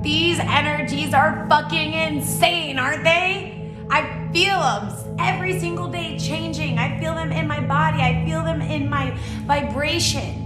These energies are fucking insane, aren't they? I feel them every single day changing. I feel them in my body. I feel them in my vibration.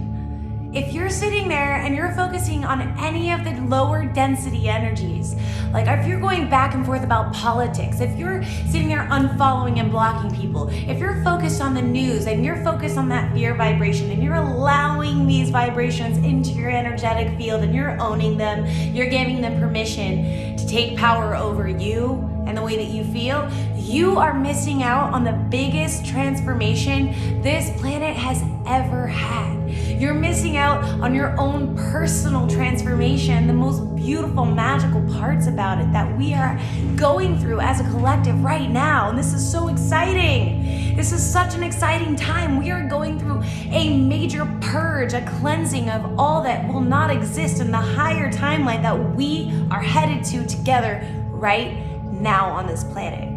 If you're sitting there and you're focusing on any of the lower density energies, like if you're going back and forth about politics, if you're sitting there unfollowing and blocking people, if you're focused on the news and you're focused on that fear vibration and you're allowing these vibrations into your energetic field and you're owning them, you're giving them permission to take power over you and the way that you feel, you are missing out on the biggest transformation this planet has ever had. You're missing out on your own personal transformation, the most beautiful, magical parts about it that we are going through as a collective right now. And this is so exciting. This is such an exciting time. We are going through a major purge, a cleansing of all that will not exist in the higher timeline that we are headed to together right now on this planet.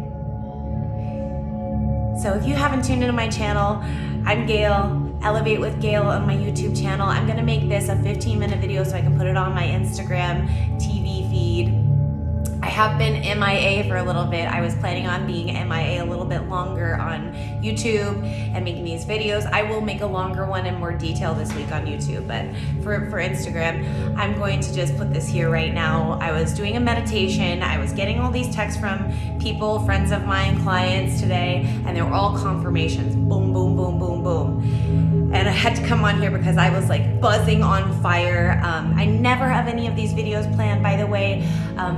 So if you haven't tuned into my channel, I'm Gail, Elevate with Gail on my YouTube channel. I'm gonna make this a 15-minute video so I can put it on my Instagram TV feed. I have been MIA for a little bit. I was planning on being MIA a little bit longer on YouTube and making these videos. I will make a longer one in more detail this week on YouTube, but for Instagram, I'm going to just put this here right now. I was doing a meditation. I was getting all these texts from people, friends of mine, clients today, and they were all confirmations. Boom, boom, boom, boom, boom. And I had to come on here because I was like buzzing on fire. I never have any of these videos planned, by the way.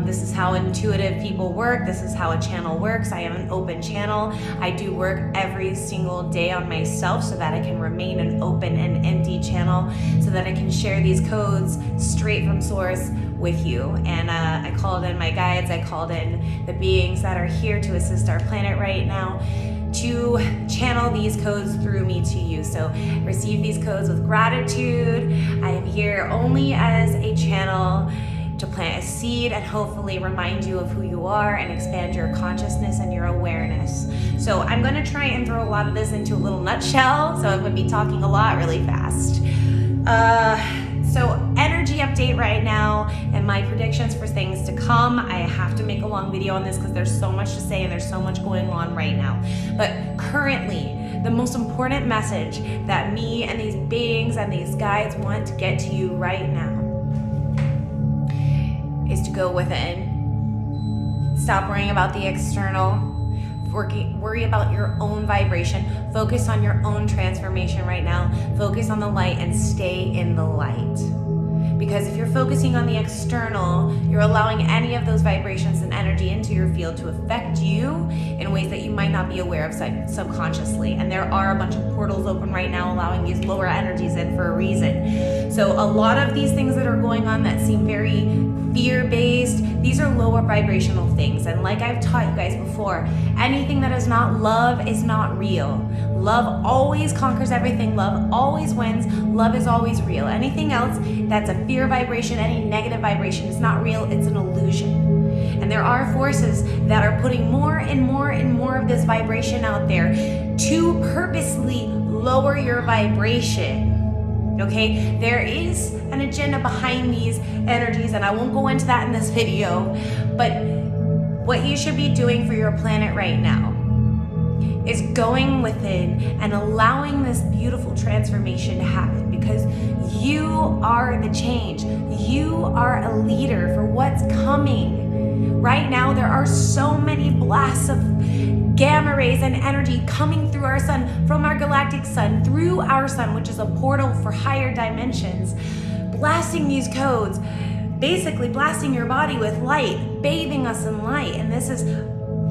This is how intuitive people work. This is how a channel works. I am an open channel. I do work every single day on myself so that I can remain an open and empty channel, so that I can share these codes straight from source with you. And I called in my guides. I called in the beings that are here to assist our planet right now to channel these codes through me to you. So receive these codes with gratitude. I am here only as a channel to plant a seed and hopefully remind you of who you are and expand your consciousness and your awareness. So I'm gonna try and throw a lot of this into a little nutshell, so I'm gonna be talking a lot really fast. So energy update right now and my predictions for things to come. I have to make a long video on this because there's so much to say and there's so much going on right now. But currently, the most important message that me and these beings and these guides want to get to you right now is to go within. Stop worrying about the external. Worry about your own vibration. Focus on your own transformation right now. Focus on the light and stay in the light. Because if you're focusing on the external, you're allowing any of those vibrations and energy into your field to affect you in ways that you might not be aware of subconsciously. And there are a bunch of portals open right now allowing these lower energies in for a reason. So a lot of these things that are going on that seem very fear-based, these are lower vibrational things. And like I've taught you guys before, anything that is not love is not real. Love always conquers everything. Love always wins. Love is always real. Anything else that's a fear vibration, any negative vibration, is not real. It's an illusion. And there are forces that are putting more and more and more of this vibration out there to purposely lower your vibration. Okay, there is an agenda behind these energies, and I won't go into that in this video, but what you should be doing for your planet right now is going within and allowing this beautiful transformation to happen, because you are the change. You are a leader for what's coming. Right now, there are so many blasts of gamma rays and energy coming through our sun, from our galactic sun, through our sun, which is a portal for higher dimensions, blasting these codes, basically blasting your body with light, bathing us in light. And this is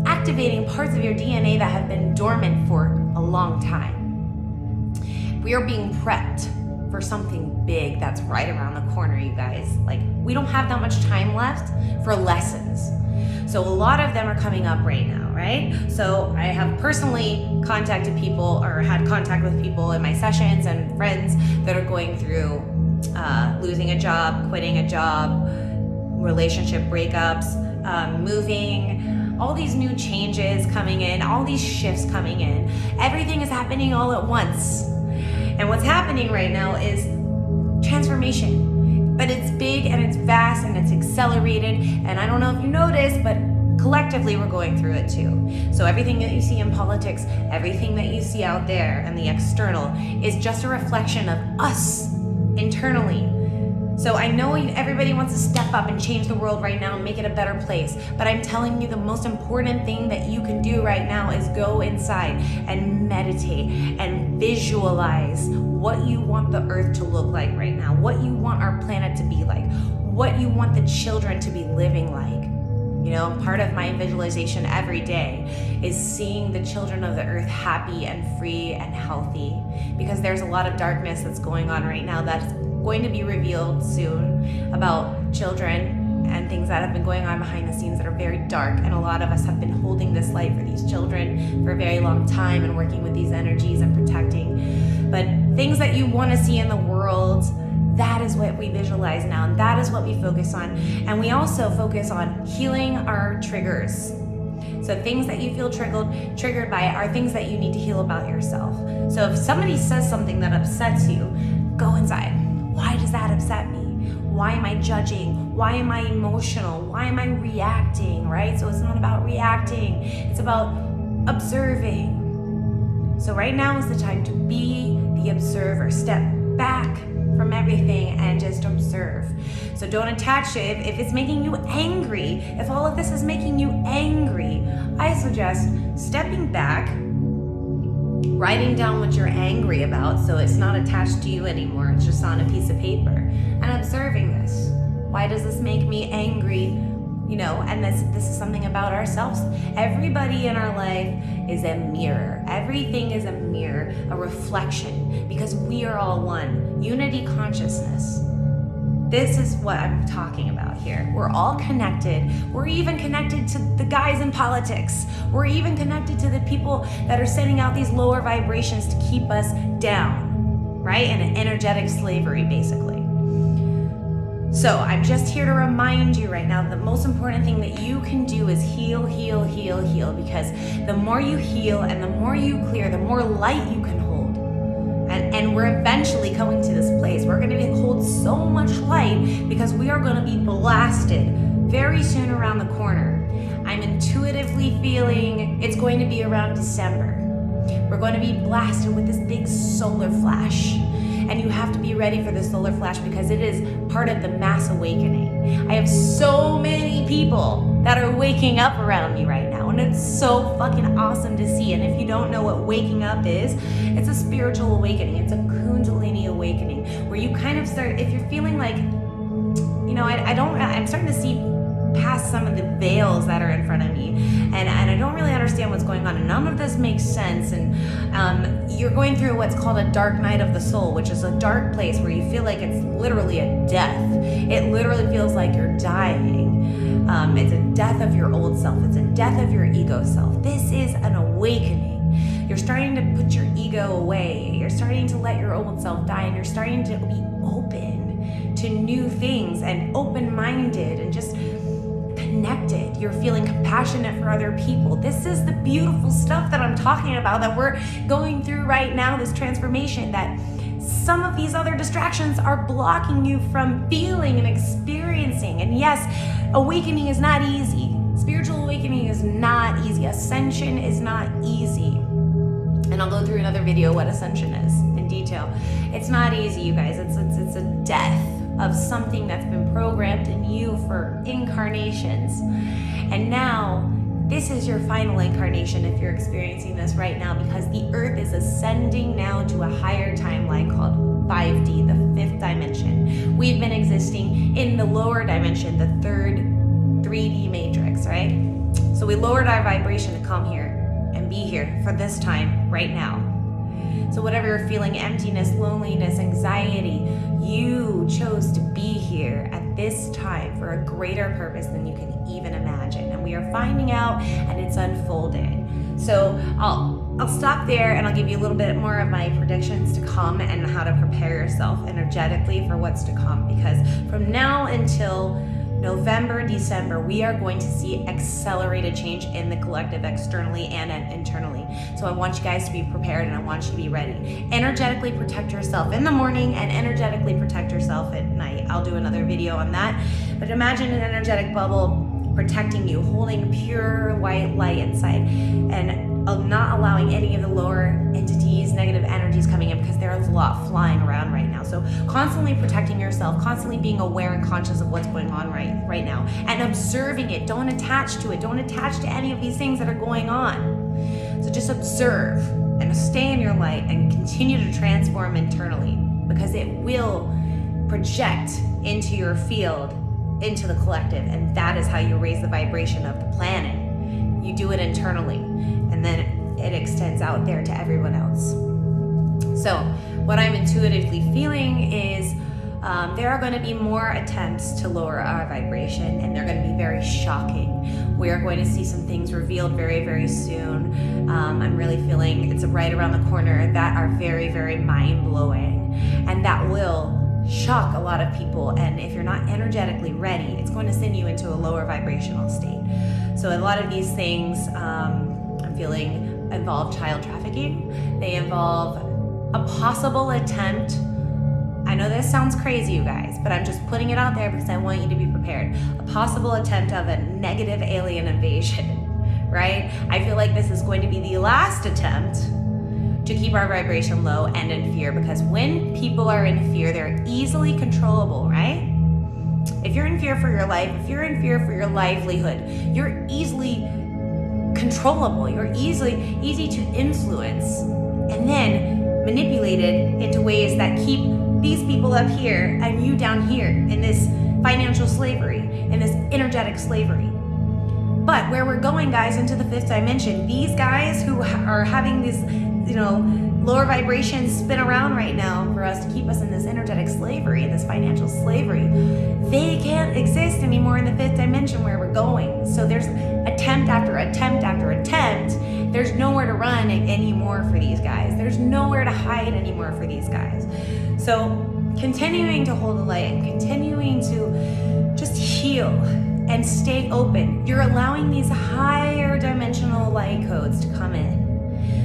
activating parts of your DNA that have been dormant for a long time. We are being prepped for something big that's right around the corner, you guys. Like, we don't have that much time left for lessons. So a lot of them are coming up right now, right? So I have personally contacted people, or had contact with people in my sessions and friends that are going through losing a job, quitting a job, relationship breakups, moving, all these new changes coming in, all these shifts coming in. Everything is happening all at once. And what's happening right now is transformation. But it's big and it's vast and it's exciting. accelerated. And I don't know if you noticed, but collectively we're going through it too. So everything that you see in politics, everything that you see out there and the external is just a reflection of us internally. So I know everybody wants to step up and change the world right now and make it a better place, but I'm telling you the most important thing that you can do right now is go inside and meditate and visualize what you want the earth to look like right now, what you want our planet to be like, what you want the children to be living like. You know, part of my visualization every day is seeing the children of the earth happy and free and healthy, because there's a lot of darkness that's going on right now that's going to be revealed soon about children and things that have been going on behind the scenes that are very dark. And a lot of us have been holding this light for these children for a very long time and working with these energies and protecting. But things that you want to see in the world, that is what we visualize now, and that is what we focus on. And we also focus on healing our triggers. So things that you feel triggered by are things that you need to heal about yourself. So if somebody says something that upsets you, go inside. Why does that upset me? Why am I judging? Why am I emotional? Why am I reacting, right? So it's not about reacting, it's about observing. So right now is the time to be the observer. Step back from everything and just observe. So don't attach it. If it's making you angry, if all of this is making you angry, I suggest stepping back, writing down what you're angry about so it's not attached to you anymore, it's just on a piece of paper, and observing this. Why does this make me angry? You know, and this is something about ourselves. Everybody in our life is a mirror. Everything is a mirror, a reflection, because we are all one. Unity consciousness. This is what I'm talking about here. We're all connected. We're even connected to the guys in politics. We're even connected to the people that are sending out these lower vibrations to keep us down, right? In an energetic slavery, basically. So I'm just here to remind you right now, the most important thing that you can do is heal, heal, heal, heal, because the more you heal and the more you clear, the more light you can hold. And we're eventually coming to this place. We're gonna hold so much light because we are gonna be blasted very soon around the corner. I'm intuitively feeling it's going to be around December. We're going to be blasted with this big solar flash. And you have to be ready for the solar flash because it is part of the mass awakening. I have so many people that are waking up around me right now, and it's so fucking awesome to see. And if you don't know what waking up is, it's a spiritual awakening. It's a Kundalini awakening where you kind of start, if you're feeling like, you know, I'm starting to see past some of the veils that are in front of me, and I don't really understand what's going on, and none of this makes sense. And you're going through what's called a dark night of the soul, which is a dark place where you feel like it's literally a death. It literally feels like you're dying. It's a death of your old self. It's a death of your ego self. This is an awakening. You're starting to put your ego away. You're starting to let your old self die, and you're starting to be open to new things and open-minded and just connected. You're feeling compassionate for other people. This is the beautiful stuff that I'm talking about, that we're going through right now, this transformation, that some of these other distractions are blocking you from feeling and experiencing. And yes, awakening is not easy. Spiritual awakening is not easy. Ascension is not easy. And I'll go through another video what ascension is in detail. It's not easy, you guys. It's a death of something that's been programmed in you for incarnations. And now, this is your final incarnation if you're experiencing this right now, because the earth is ascending now to a higher timeline called 5D, the fifth dimension. We've been existing in the lower dimension, the third 3D matrix, right? So we lowered our vibration to come here and be here for this time right now. So whatever you're feeling, emptiness, loneliness, anxiety, you chose to be here at this time for a greater purpose than you can even imagine. And we are finding out, and it's unfolding. So I'll stop there, and I'll give you a little bit more of my predictions to come and how to prepare yourself energetically for what's to come. Because from now until November, December, we are going to see accelerated change in the collective externally and internally. So I want you guys to be prepared and I want you to be ready. Energetically protect yourself in the morning and energetically protect yourself at night. I'll do another video on that. But imagine an energetic bubble protecting you, holding pure white light inside and not allowing any of the lower entities, negative energies coming in, because there's a lot flying around right now. So constantly protecting yourself, constantly being aware and conscious of what's going on right now and observing it. Don't attach to it. Don't attach to any of these things that are going on. So just observe and stay in your light and continue to transform internally, because it will project into your field, into the collective, and that is how you raise the vibration of the planet. You do it internally, and then it extends out there to everyone else. So what I'm intuitively feeling is there are going to be more attempts to lower our vibration, and they're going to be very shocking. We are going to see some things revealed very, very soon. I'm really feeling it's right around the corner that are very, very mind-blowing, and that will shock a lot of people. And if you're not energetically ready, it's going to send you into a lower vibrational state. So a lot of these things I'm feeling involve child trafficking. They involve a possible attempt. I know this sounds crazy, you guys, but I'm just putting it out there because I want you to be prepared. A possible attempt of a negative alien invasion, right? I feel like this is going to be the last attempt to keep our vibration low and in fear, because when people are in fear, they're easily controllable, right? If you're in fear for your life, if you're in fear for your livelihood, you're easily controllable. You're easy to influence and then manipulated into ways that keep these people up here and you down here in this financial slavery, in this energetic slavery. But where we're going, guys, into the fifth dimension, these guys who are having this, lower vibrations spin around right now for us to keep us in this energetic slavery, in this financial slavery, they can't exist anymore in the fifth dimension where we're going. So there's attempt after attempt after attempt. There's nowhere to run anymore for these guys. There's nowhere to hide anymore for these guys. So continuing to hold the light and continuing to just heal and stay open. You're allowing these higher dimensional light codes to come in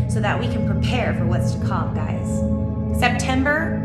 so that we can prepare for what's to come, guys. September,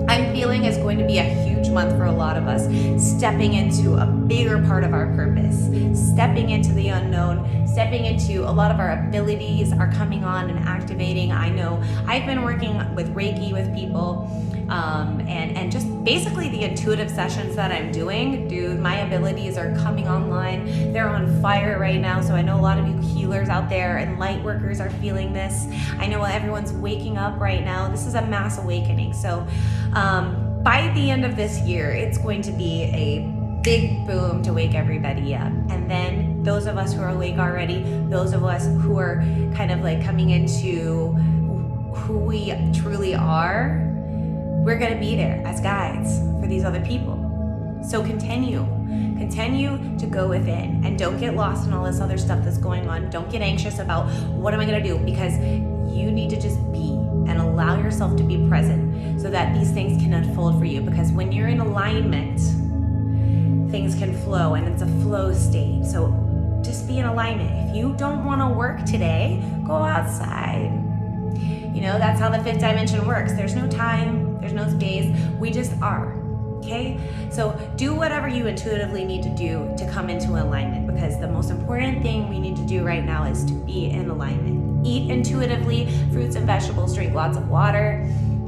I'm feeling, is going to be a huge month for a lot of us, stepping into a bigger part of our purpose, stepping into the unknown, stepping into a lot of our abilities are coming on and activating. I know I've been working with Reiki with people, and just basically the intuitive sessions that I'm doing, dude, my abilities are coming online. They're on fire right now. So I know a lot of you healers out there and light workers are feeling this. I know everyone's waking up right now. This is a mass awakening. So by the end of this year, it's going to be a big boom to wake everybody up. And then those of us who are awake already, those of us who are kind of like coming into who we truly are, we're going to be there as guides for these other people. So continue to go within and don't get lost in all this other stuff that's going on. Don't get anxious about what am I going to do, because you need to just be and allow yourself to be present so that these things can unfold for you. Because when you're in alignment, things can flow, and it's a flow state. So just be in alignment. If you don't want to work today, go outside. That's how the fifth dimension works. There's no time, there's no space. We just are. Okay? So do whatever you intuitively need to do to come into alignment, because the most important thing we need to do right now is to be in alignment. Eat intuitively, fruits and vegetables, drink lots of water,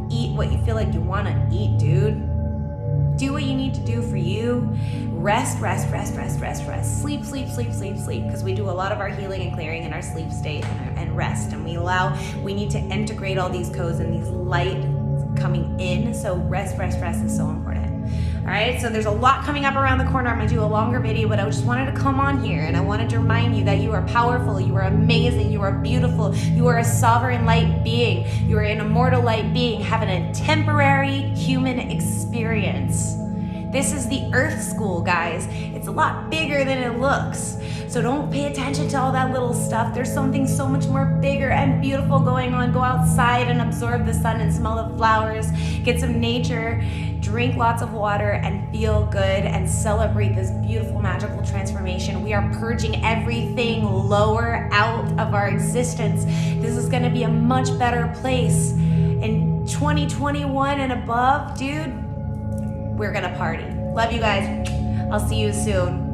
eat what you feel like you want to eat, dude. Do what you need to do for you. Rest. Sleep. Because we do a lot of our healing and clearing in our sleep state and rest. And we need to integrate all these codes and these light coming in. So rest is so important. All right, so there's a lot coming up around the corner. I'm gonna do a longer video, but I just wanted to come on here and I wanted to remind you that you are powerful, you are amazing, you are beautiful, you are a sovereign light being, you are an immortal light being having a temporary human experience. This is the Earth School, guys. It's a lot bigger than it looks. So don't pay attention to all that little stuff. There's something so much more bigger and beautiful going on. Go outside and absorb the sun and smell the flowers. Get some nature. drink lots of water and feel good and celebrate this beautiful, magical transformation. We are purging everything lower out of our existence. This is going to be a much better place. In 2021 and above, dude, we're going to party. Love you guys. I'll see you soon.